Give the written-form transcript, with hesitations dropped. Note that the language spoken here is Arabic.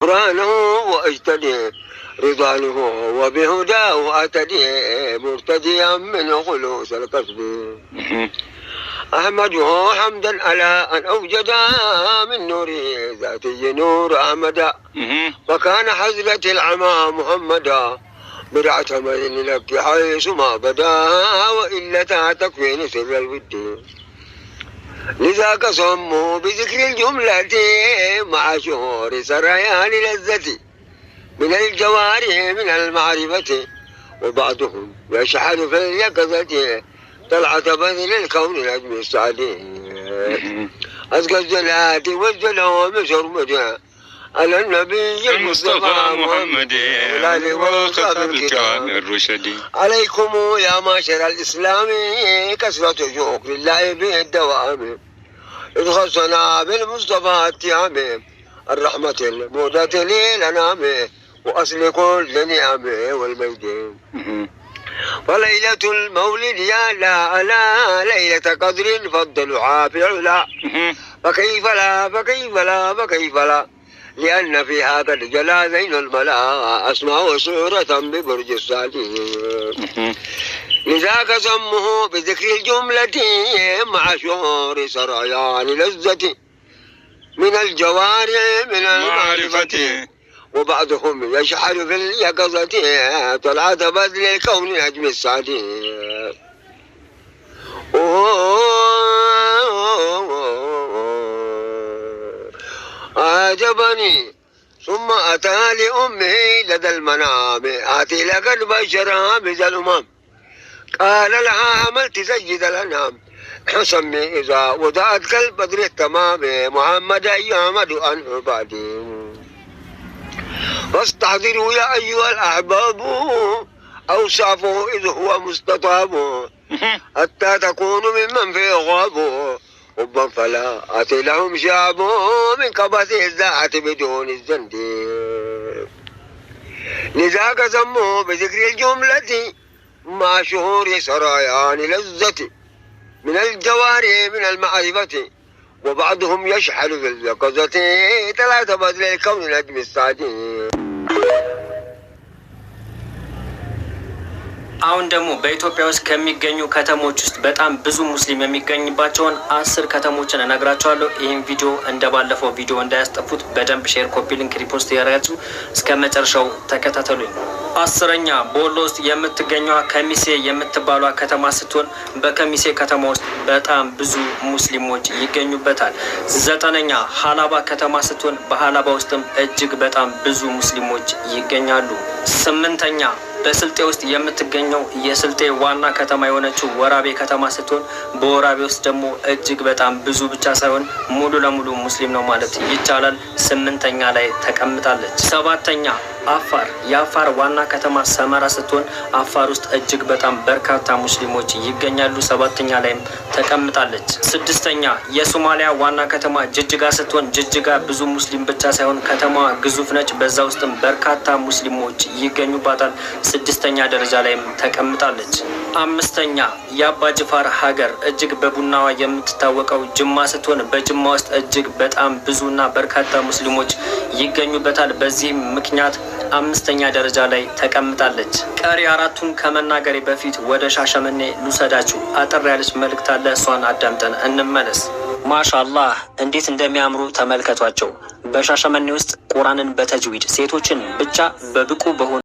قرآنه وأجتدي رضوانه وبهداه أتدي مرتديا من خلوص القصد أحمده حمدا على أن أوجد من نوره ذاتي نور أحمد وكان حزلة العمى محمدا برعة من لك حيث ما بدا وإلا تكفين سر الود لذاك صموا بذكر الجملة مع شهور سريان لذتي من الجوارح من المعرفة وبعضهم يشحن في اليقظة طلعة بذل الكون الأجم السعدي أزكى الزلات والزلوم سرمدا على النبي المصطفى محمد والآل والصحب الكرام الرشدي عليكم يا معشر الإسلام كثرة شكر الله بالدوام إذ خصنا بالمصطفى التيام الرحمة المودة للأنام وأصل كل نعمه والمجد وليلة المولد يا لا ليلة قدر فضلها في علا فكيف لا لأن فيها قد جلا زين الملا أسماء صورة ببرج الصالحين لذاك سمه بذكر الجملة مع شهور سريان لذة من الجوارح من المعرفة وبعضهم يشحن في اليقظة طلعة بذل الكون نجم السعدي أعجبني ثم أتى لأمه لدى المنام آتي لقد بشرها بذا الأمم قال لها عملت سيد الأنام سمي إذا وضعت كالبدر التمام محمد يعمد أنه بعدي فاستحضروا يا أيها الأحباب أوصافه إذ هو مستطاب حتى تكون ممن في غابه حبا فلا أتي لهم شعب من قبس الذات بدون الزند لذاك سموه بذكر الجملة مع شهور سريان لذة من الجوارح من المعرفة وبعضهم يشحن في اليقظة ثلاثة بدل الكون نجم السعدي አሁን ደግሞ በኢትዮጵያ ውስጥ ከሚገኙ ከተሞች ውስጥ በጣም ብዙ ሙስሊም የሚገኝባቸውን 10 ከተሞችን እነግራቸዋለሁ። ይህን ቪዲዮ እንደባለፈው ቪዲዮ እንዳያስጠፉት በደንብ ሼር፣ ኮፒ ሊንክ፣ ሪፖስት ያደርጋችሁ እስከ መጨረሻው ተከታተሉኝ። 10ኛ በወሎ ውስጥ የምትገኘው ከሚሴ የምትባሏ ከተማ ስትሆን በከሚሴ ከተማ ውስጥ በጣም ብዙ ሙስሊሞች ይገኙበታል። 9ኛ ሀላባ ከተማ ስትሆን በሀላባ ውስጥም እጅግ በጣም ብዙ ሙስሊሞች ይገኛሉ። 8ኛ በስልጤ ውስጥ የምትገኘው የስልጤ ዋና ከተማ የሆነችው ወራቤ ከተማ ስትሆን በወራቤ ውስጥ ደግሞ እጅግ በጣም ብዙ ብቻ ሳይሆን ሙሉ ለሙሉ ሙስሊም ነው ማለት ይቻላል። 8ኛ ላይ ተቀምጣለች። 7ኛ አፋር የአፋር ዋና ከተማ ሰመራ ስትሆን አፋር ውስጥ እጅግ በጣም በርካታ ሙስሊሞች ይገኛሉ። 7ኛ ላይም ተቀምጣለች። 6ኛ የሶማሊያ ዋና ከተማ ጅጅጋ ስትሆን ጅጅጋ ብዙ ሙስሊም ብቻ ሳይሆን ከተማዋ ግዙፍ ነች። በዛ ውስጥም በርካታ ሙስሊሞች ይገኙባታል። 6ኛ ደረጃ ላይም ተቀምጣለች። 5ኛ የአባ ጅፋር ሀገር እጅግ በቡናዋ የምትታወቀው ጅማ ስትሆን በጅማ ውስጥ እጅግ በጣም ብዙና በርካታ ሙስሊሞች ይገኙበታል። በዚህም ምክንያት 5ኛ ደረጃ ላይ ተቀምጣለች። ቀሪ 4ቱን ከመናገሬ በፊት ወደ ሻሸመኔ ልውሰዳችሁ። አጠር ያለች መልእክት አለ፣ እሷን አዳምጠን እንመለስ። ማሻአላህ እንዴት እንደሚያምሩ ተመልከቷቸው። በሻሸመኔ ውስጥ ቁርአንን በተጅዊድ ሴቶችን ብቻ በብቁ በሆነ